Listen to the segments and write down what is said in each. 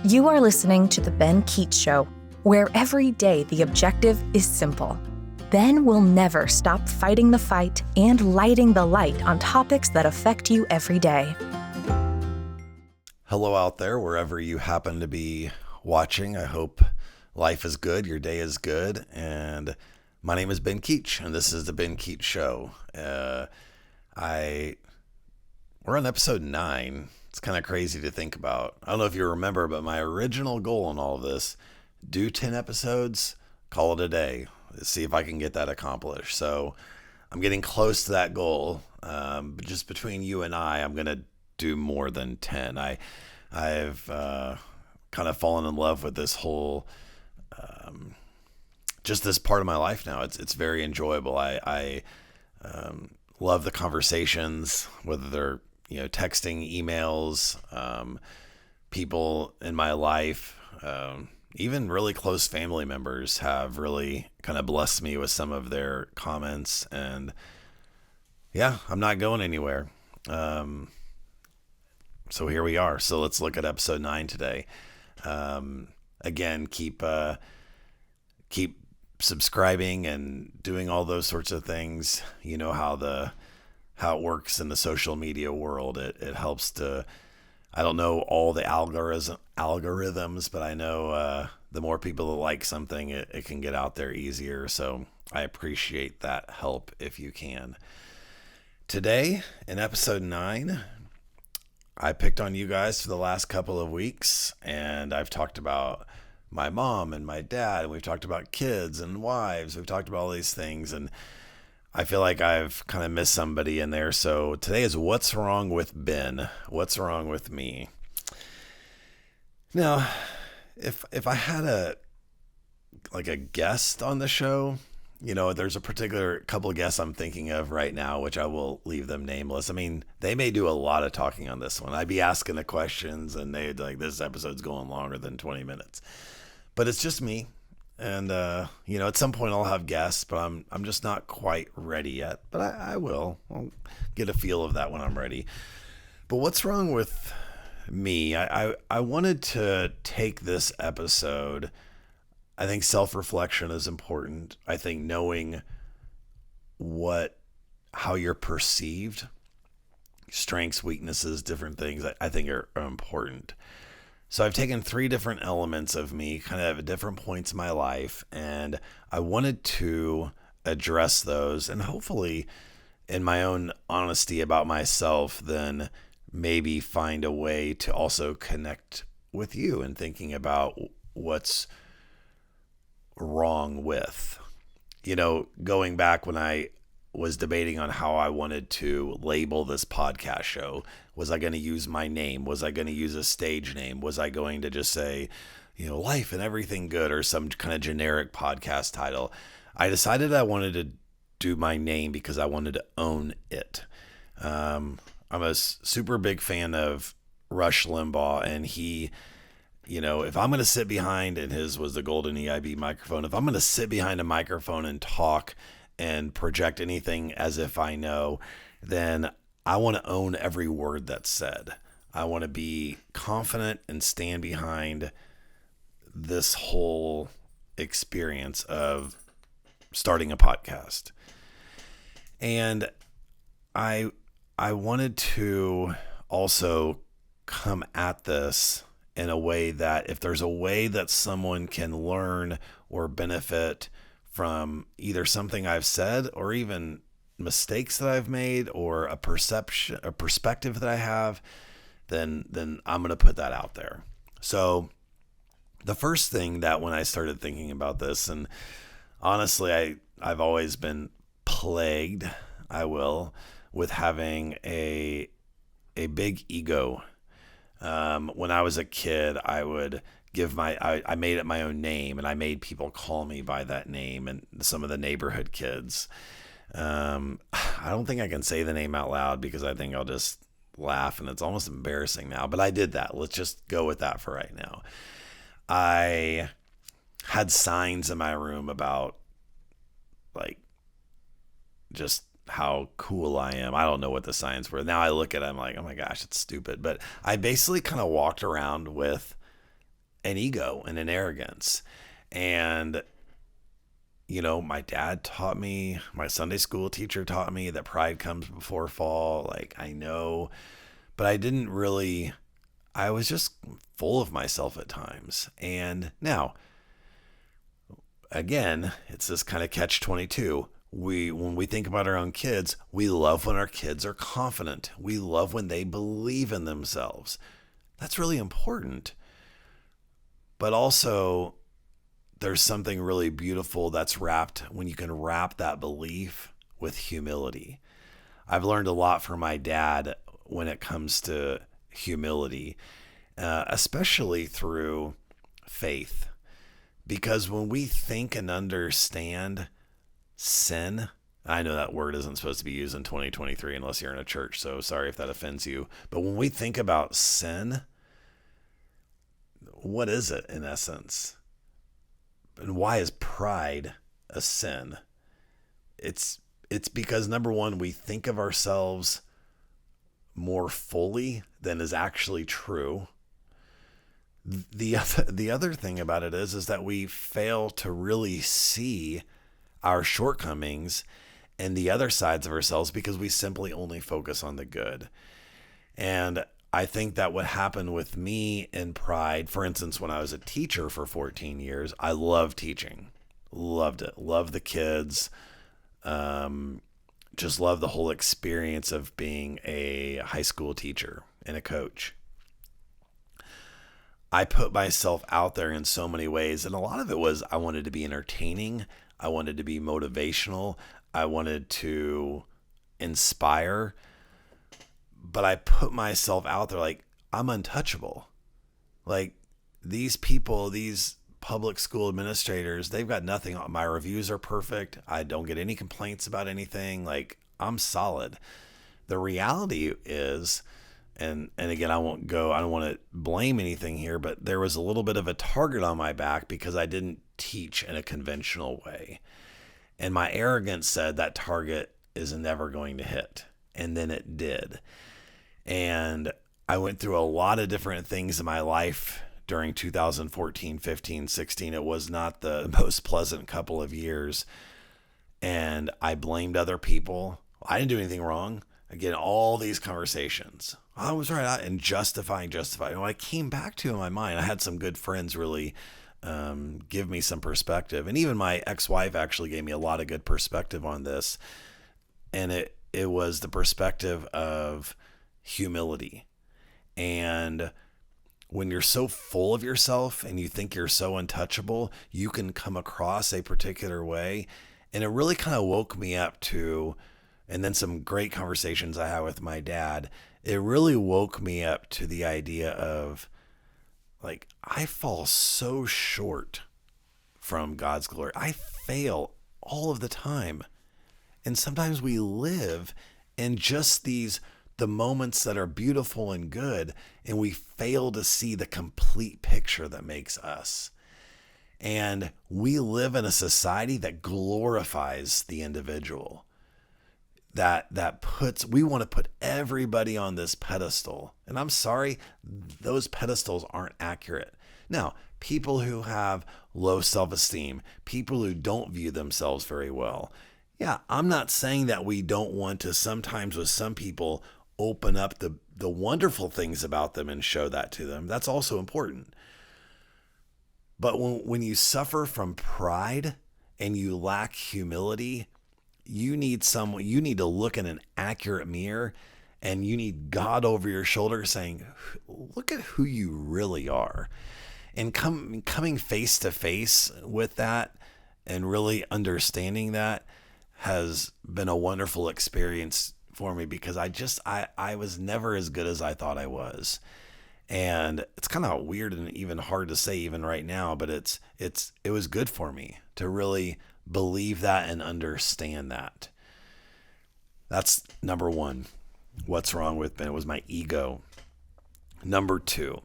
You are listening to The Ben Keech Show, where every day the objective is simple. Ben will never stop fighting the fight and lighting the light on topics that affect you every day. Hello out there, wherever you happen to be watching. I hope life is good, your day is good, and my name is Ben Keech, and this is The Ben Keech Show. We're on episode 9. It's kind of crazy to think about. I don't know if you remember, but my original goal in all of this, do 10 episodes, call it a day. Let's see if I can get that accomplished. So I'm getting close to that goal. But just between you and I'm going to do more than 10. I've kind of fallen in love with this whole, just this part of my life now. It's very enjoyable. I love the conversations, whether they're texting, emails, people in my life, even really close family members have really kind of blessed me with some of their comments. And yeah, I'm not going anywhere. So here we are. So let's look at episode 9 today. Again, keep subscribing and doing all those sorts of things. You know how it works in the social media world. It helps to, I don't know all the algorithms, but I know the more people that like something, it can get out there easier. So I appreciate that help if you can. Today, in episode 9, I picked on you guys for the last couple of weeks, and I've talked about my mom and my dad, and we've talked about kids and wives. We've talked about all these things, and I feel like I've kind of missed somebody in there. So today is what's wrong with Ben? What's wrong with me? Now, if I had a guest on the show, there's a particular couple of guests I'm thinking of right now, which I will leave them nameless. I mean, they may do a lot of talking on this one. I'd be asking the questions and they'd like, this episode's going longer than 20 minutes, but it's just me. And, at some point I'll have guests, but I'm just not quite ready yet, but I will. I'll get a feel of that when I'm ready. But what's wrong with me? I wanted to take this episode. I think self-reflection is important. I think knowing how you're perceived, strengths, weaknesses, different things, I think are important. So I've taken 3 different elements of me, kind of at different points in my life, and I wanted to address those, and hopefully in my own honesty about myself, then maybe find a way to also connect with you and thinking about what's wrong with, going back when I was debating on how I wanted to label this podcast show. Was I going to use my name? Was I going to use a stage name? Was I going to just say, life and everything good, or some kind of generic podcast title? I decided I wanted to do my name because I wanted to own it. I'm a super big fan of Rush Limbaugh, and he, if I'm going to sit behind, and his was the golden EIB microphone, if I'm going to sit behind a microphone and talk and project anything as if I know, then I want to own every word that's said. I want to be confident and stand behind this whole experience of starting a podcast. And I wanted to also come at this in a way that if there's a way that someone can learn or benefit from either something I've said or even mistakes that I've made or a perspective that I have, then I'm going to put that out there. So the first thing that when I started thinking about this, and honestly, I've always been plagued, with having a big ego. When I was a kid, I would I made it my own name, and I made people call me by that name, and some of the neighborhood kids. I don't think I can say the name out loud because I think I'll just laugh, and it's almost embarrassing now, but I did that. Let's just go with that for right now. I had signs in my room about just how cool I am. I don't know what the signs were. Now I look at it, I'm like, oh my gosh, it's stupid. But I basically kind of walked around with an ego and an arrogance. And, my dad taught me, my Sunday school teacher taught me that pride comes before fall. Like, I know, but I was just full of myself at times. And now, again, it's this kind of catch-22. When we think about our own kids, we love when our kids are confident. We love when they believe in themselves. That's really important. But also, there's something really beautiful that's wrapped when you can wrap that belief with humility. I've learned a lot from my dad when it comes to humility, especially through faith. Because when we think and understand sin, I know that word isn't supposed to be used in 2023 unless you're in a church, so sorry if that offends you. But when we think about sin, what is it in essence? And why is pride a sin? It's because, number one, we think of ourselves more fully than is actually true. The other thing about it is that we fail to really see our shortcomings and the other sides of ourselves because we simply only focus on the good. And I think that what happened with me in pride, for instance, when I was a teacher for 14 years, I loved teaching. Loved it. Loved the kids. Just loved the whole experience of being a high school teacher and a coach. I put myself out there in so many ways, and a lot of it was I wanted to be entertaining. I wanted to be motivational. I wanted to inspire. But I put myself out there like I'm untouchable. Like these people, these public school administrators, they've got nothing on. My reviews are perfect. I don't get any complaints about anything. Like I'm solid. The reality is, and again, I don't want to blame anything here, but there was a little bit of a target on my back because I didn't teach in a conventional way. And my arrogance said that target is never going to hit. And then it did. And I went through a lot of different things in my life during 2014, 15, 16. It was not the most pleasant couple of years. And I blamed other people. I didn't do anything wrong. Again, all these conversations. I was right. And justifying. When I came back to in my mind, I had some good friends really give me some perspective. And even my ex-wife actually gave me a lot of good perspective on this. And it was the perspective of humility. And when you're so full of yourself and you think you're so untouchable, you can come across a particular way. And it really kind of woke me up to, and then some great conversations I had with my dad, it really woke me up to the idea of like, I fall so short from God's glory. I fail all of the time. And sometimes we live in just the moments that are beautiful and good, and we fail to see the complete picture that makes us. And we live in a society that glorifies the individual, that we want to put everybody on this pedestal. And I'm sorry, those pedestals aren't accurate. Now, people who have low self-esteem, people who don't view themselves very well. Yeah, I'm not saying that we don't want to sometimes with some people open up the wonderful things about them and show that to them. That's also important. But when you suffer from pride and you lack humility, you need to look in an accurate mirror, and you need God over your shoulder saying, look at who you really are. And coming face to face with that and really understanding that has been a wonderful experience for me, because I was never as good as I thought I was. And it's kind of weird and even hard to say even right now, but it was good for me to really believe that and understand that. That's number one. What's wrong with me? It was my ego. Number two,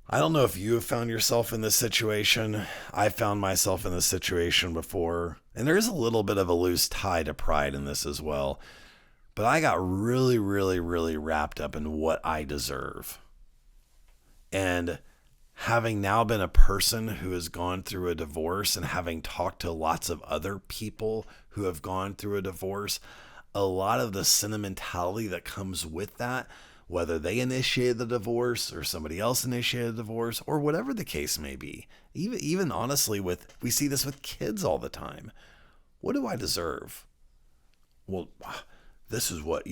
I don't know if you have found yourself in this situation. I found myself in this situation before, and there is a little bit of a loose tie to pride in this as well. But I got really, really, really wrapped up in what I deserve. And having now been a person who has gone through a divorce and having talked to lots of other people who have gone through a divorce, a lot of the sentimentality that comes with that, whether they initiated the divorce or somebody else initiated the divorce or whatever the case may be, even honestly we see this with kids all the time. What do I deserve? Well, this is what,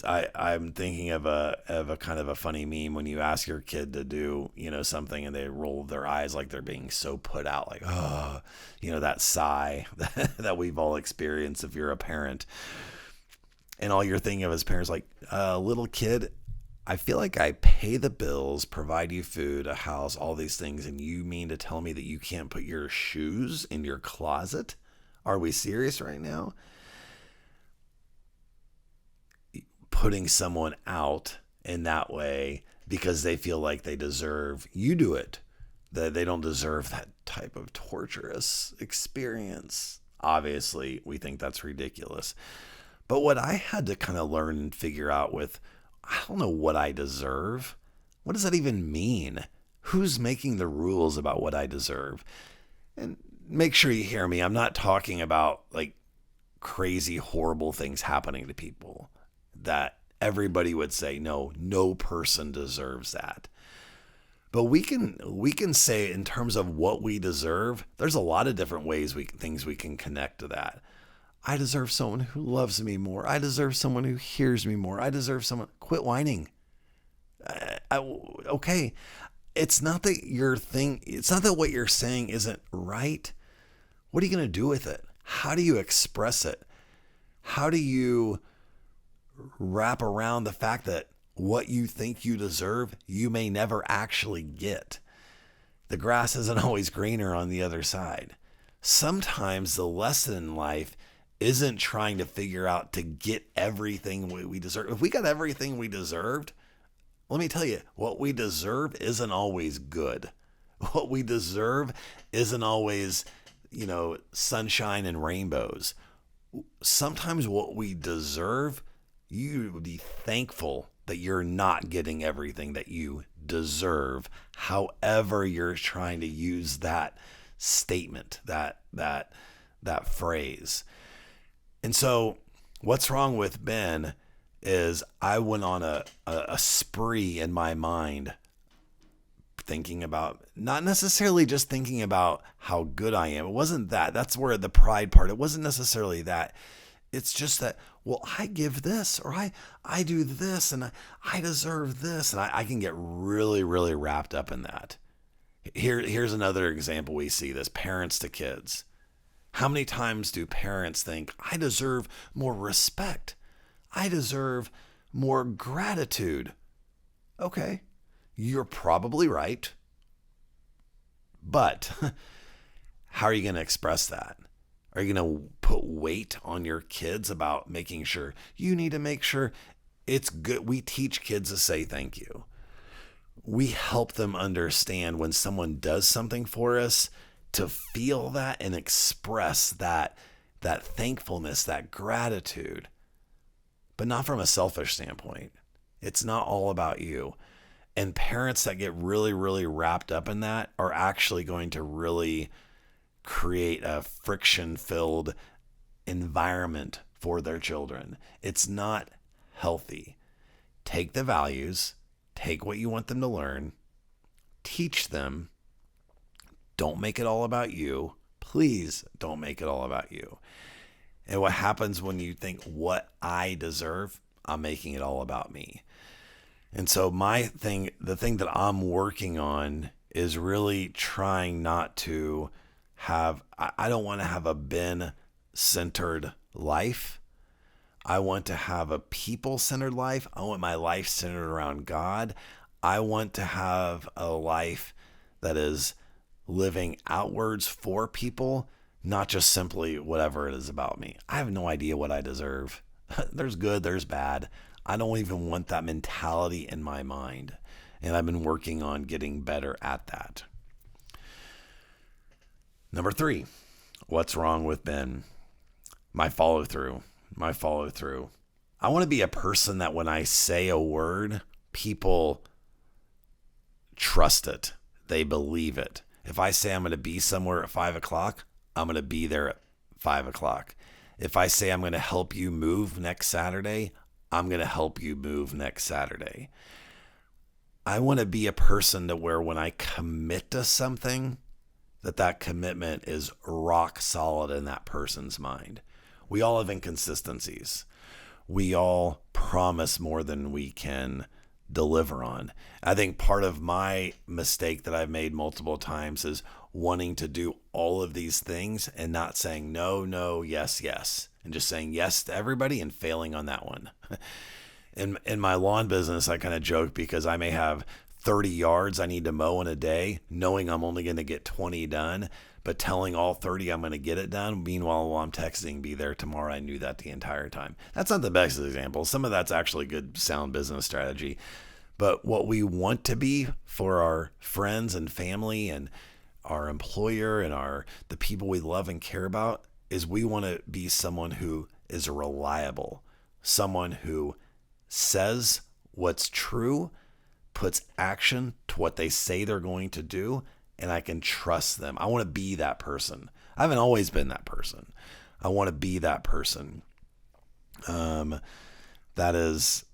I'm thinking of a kind of a funny meme when you ask your kid to do, something and they roll their eyes like they're being so put out, like, oh, that sigh that we've all experienced if you're a parent. And all you're thinking of as parents, like, little kid, I feel like I pay the bills, provide you food, a house, all these things, and you mean to tell me that you can't put your shoes in your closet? Are we serious right now? Putting someone out in that way because they feel like they deserve you do it, that they don't deserve that type of torturous experience. Obviously, we think that's ridiculous. But what I had to kind of learn and figure out with, I don't know what I deserve. What does that even mean? Who's making the rules about what I deserve? And make sure you hear me. I'm not talking about like crazy, horrible things happening to people that everybody would say, no person deserves that. But we can say in terms of what we deserve, there's a lot of different things we can connect to that. I deserve someone who loves me more. I deserve someone who hears me more. I deserve someone. Quit whining. Okay. It's not that it's not that what you're saying isn't right. What are you going to do with it? How do you express it? How do you wrap around the fact that what you think you deserve, you may never actually get? The grass isn't always greener on the other side. Sometimes the lesson in life isn't trying to figure out to get everything we deserve. If we got everything we deserved, let me tell you, what we deserve isn't always good. What we deserve isn't always, sunshine and rainbows. Sometimes what we deserve, you would be thankful that you're not getting everything that you deserve. However, you're trying to use that statement, that phrase. And so what's wrong with Ben is I went on a spree in my mind thinking about, not necessarily just thinking about how good I am. It wasn't that. That's where the pride part, it wasn't necessarily that. It's just that, well, I give this, or I do this, and I deserve this. And I can get really, really wrapped up in that. Here's another example we see this, parents to kids. How many times do parents think, I deserve more respect? I deserve more gratitude. Okay, you're probably right. But how are you going to express that? Are you going to put weight on your kids about making sure? You need to make sure it's good. We teach kids to say thank you. We help them understand when someone does something for us, to feel that and express that thankfulness, that gratitude, but not from a selfish standpoint. It's not all about you. And parents that get really, really wrapped up in that are actually going to really create a friction-filled environment for their children. It's not healthy. Take the values, take what you want them to learn, teach them. Don't make it all about you. Please don't make it all about you. And what happens when you think what I deserve, I'm making it all about me. And so the thing that I'm working on is really trying not to I don't want to have a Ben-centered life. I want to have a people-centered life. I want my life centered around God. I want to have a life that is living outwards for people, not just simply whatever it is about me. I have no idea what I deserve. There's good, there's bad. I don't even want that mentality in my mind. And I've been working on getting better at that. Number 3, what's wrong with Ben? My follow through. I want to be a person that when I say a word, people trust it. they believe it. If I say I'm going to be somewhere at 5:00, I'm going to be there at 5:00. If I say I'm going to help you move next Saturday, I'm going to help you move next Saturday. I want to be a person to where when I commit to something, that commitment is rock solid in that person's mind. We all have inconsistencies. We all promise more than we can deliver on. I think part of my mistake that I've made multiple times is wanting to do all of these things and not saying no, no, yes, yes, and just saying yes to everybody and failing on that one. In my lawn business, I kind of joke because I may have 30 yards I need to mow in a day, knowing I'm only going to get 20 done, but telling all 30 I'm going to get it done. Meanwhile, while I'm texting, be there tomorrow, I knew that the entire time. That's not the best example. Some of that's actually good, sound business strategy. But what we want to be for our friends and family and our employer and the people we love and care about is we want to be someone who is reliable, someone who says what's true, puts action to what they say they're going to do, and I can trust them. I want to be that person. I haven't always been that person. I want to be that person. That is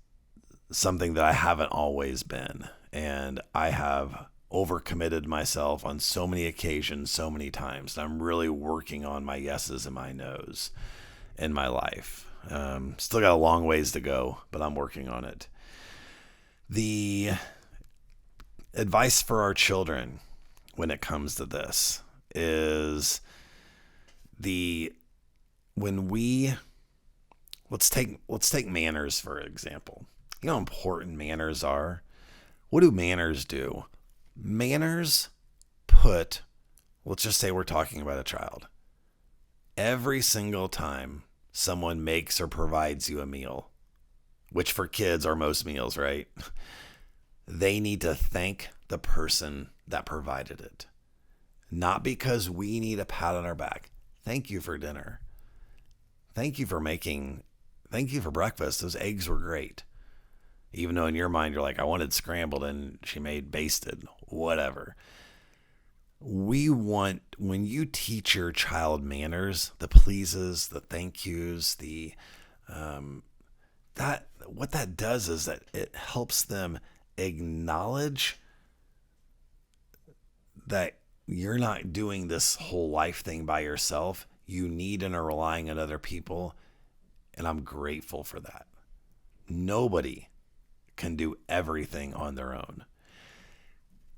something that I haven't always been. And I have overcommitted myself on so many occasions, so many times. I'm really working on my yeses and my nos in my life. Still got a long ways to go, but I'm working on it. The advice for our children when it comes to this is let's take manners for example. You know how important manners are? What do manners do? Manners let's just say we're talking about a child. Every single time someone makes or provides you a meal, which for kids are most meals, right? They need to thank the person that provided it. Not because we need a pat on our back. Thank you for dinner. Thank you for breakfast. Those eggs were great. Even though in your mind you're like, I wanted scrambled and she made basted, whatever. When you teach your child manners, the pleases, the thank yous, what that does is that it helps them acknowledge that you're not doing this whole life thing by yourself. You need and are relying on other people. And I'm grateful for that. Nobody can do everything on their own.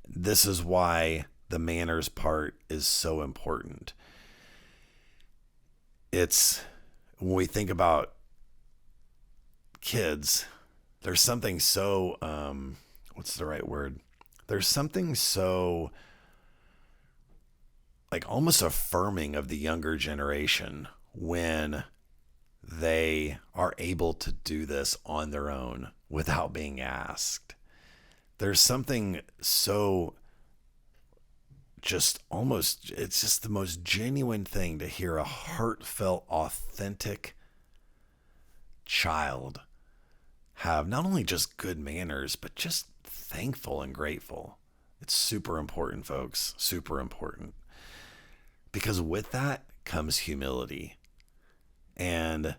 This is why the manners part is so important. It's when we think about kids, there's something so, what's the right word? There's something so like almost affirming of the younger generation when they are able to do this on their own without being asked. There's something so it's just the most genuine thing to hear a heartfelt, authentic child have not only just good manners, but just thankful and grateful. It's super important, folks, super important. Because with that comes humility. And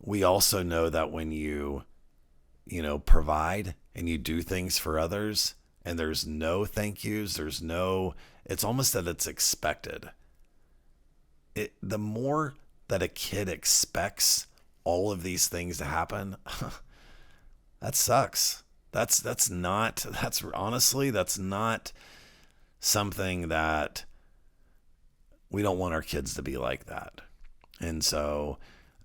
we also know that when you provide and you do things for others and there's no thank yous, it's almost that it's expected. The more that a kid expects all of these things to happen, that sucks. That's not something that we don't want our kids to be like that. And so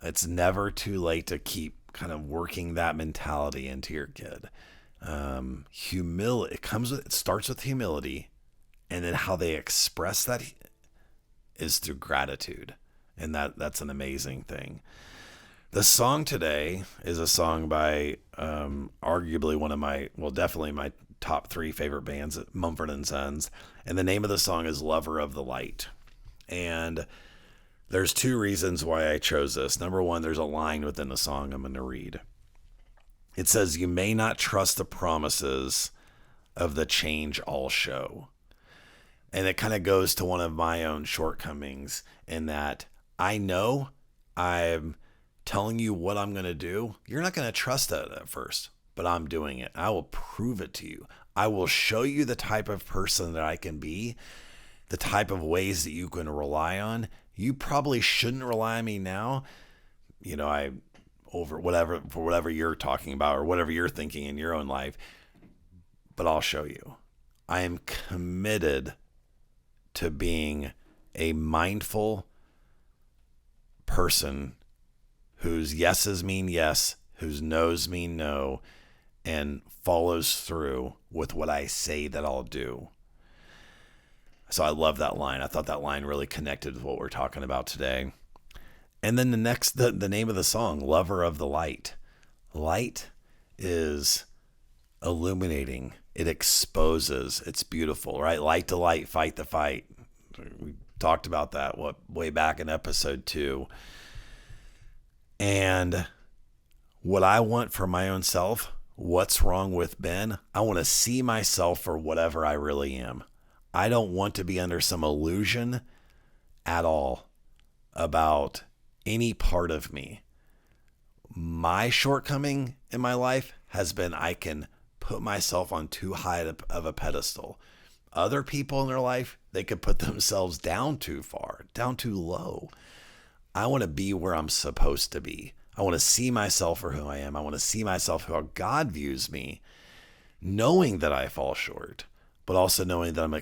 it's never too late to keep kind of working that mentality into your kid. Humility, it starts with humility, and then how they express that is through gratitude. And that's an amazing thing. The song today is a song by arguably definitely my top 3 favorite bands, Mumford & Sons. And the name of the song is Lover of the Light. And there's 2 reasons why I chose this. Number 1, there's a line within the song I'm going to read. It says, "You may not trust the promises of the change I'll show, And it kind of goes to one of my own shortcomings in that I know I'm telling you what I'm going to do. You're not going to trust that at first, but I'm doing it. I will prove it to you. I will show you the type of person that I can be, the type of ways that you can rely on. You probably shouldn't rely on me now. For whatever you're talking about or whatever you're thinking in your own life, but I'll show you. I am committed to being a mindful person whose yeses mean yes, whose no's mean no, and follows through with what I say that I'll do. So I love that line. I thought that line really connected with what we're talking about today. And then the name of the song, Lover of the Light. Light is illuminating. It exposes. It's beautiful, right? Light to light, fight the fight. We talked about that way back in episode 2. And what I want for my own self, what's wrong with Ben? I want to see myself for whatever I really am. I don't want to be under some illusion at all about any part of me. My shortcoming in my life has been I can put myself on too high of a pedestal. Other people in their life, they could put themselves down too far, down too low. I want to be where I'm supposed to be. I want to see myself for who I am. I want to see myself how God views me, knowing that I fall short, but also knowing that I'm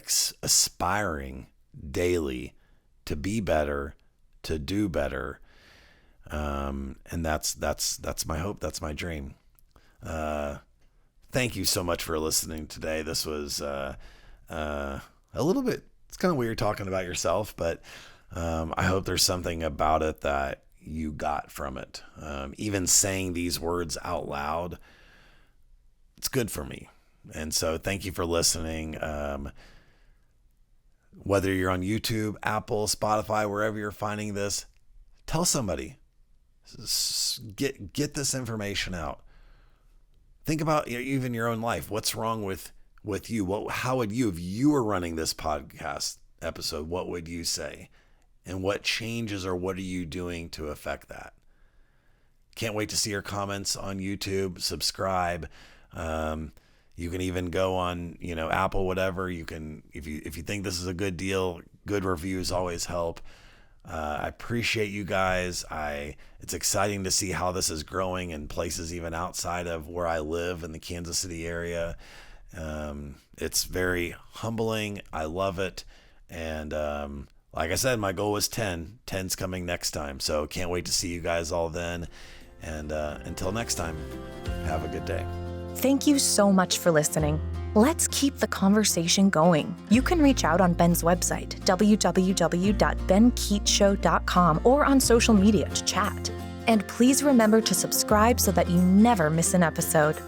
aspiring daily to be better, to do better. And that's my hope. That's my dream. Thank you so much for listening today. This was a little bit, it's kind of weird talking about yourself, but I hope there's something about it that you got from it. Even saying these words out loud, it's good for me. And so thank you for listening. Whether you're on YouTube, Apple, Spotify, wherever you're finding this, tell somebody. Get this information out. Think about even your own life. What's wrong with you? How would you, if you were running this podcast episode, what would you say? And what changes or what are you doing to affect that? Can't wait to see your comments on YouTube. Subscribe. You can even go on, Apple, whatever. You can, if you think this is a good deal, good reviews always help. I appreciate you guys. It's exciting to see how this is growing in places even outside of where I live in the Kansas City area. It's very humbling. I love it. And like I said, my goal was 10. 10's coming next time. So can't wait to see you guys all then. And until next time, have a good day. Thank you so much for listening. Let's keep the conversation going. You can reach out on Ben's website, www.benkeechshow.com, or on social media to chat. And please remember to subscribe so that you never miss an episode.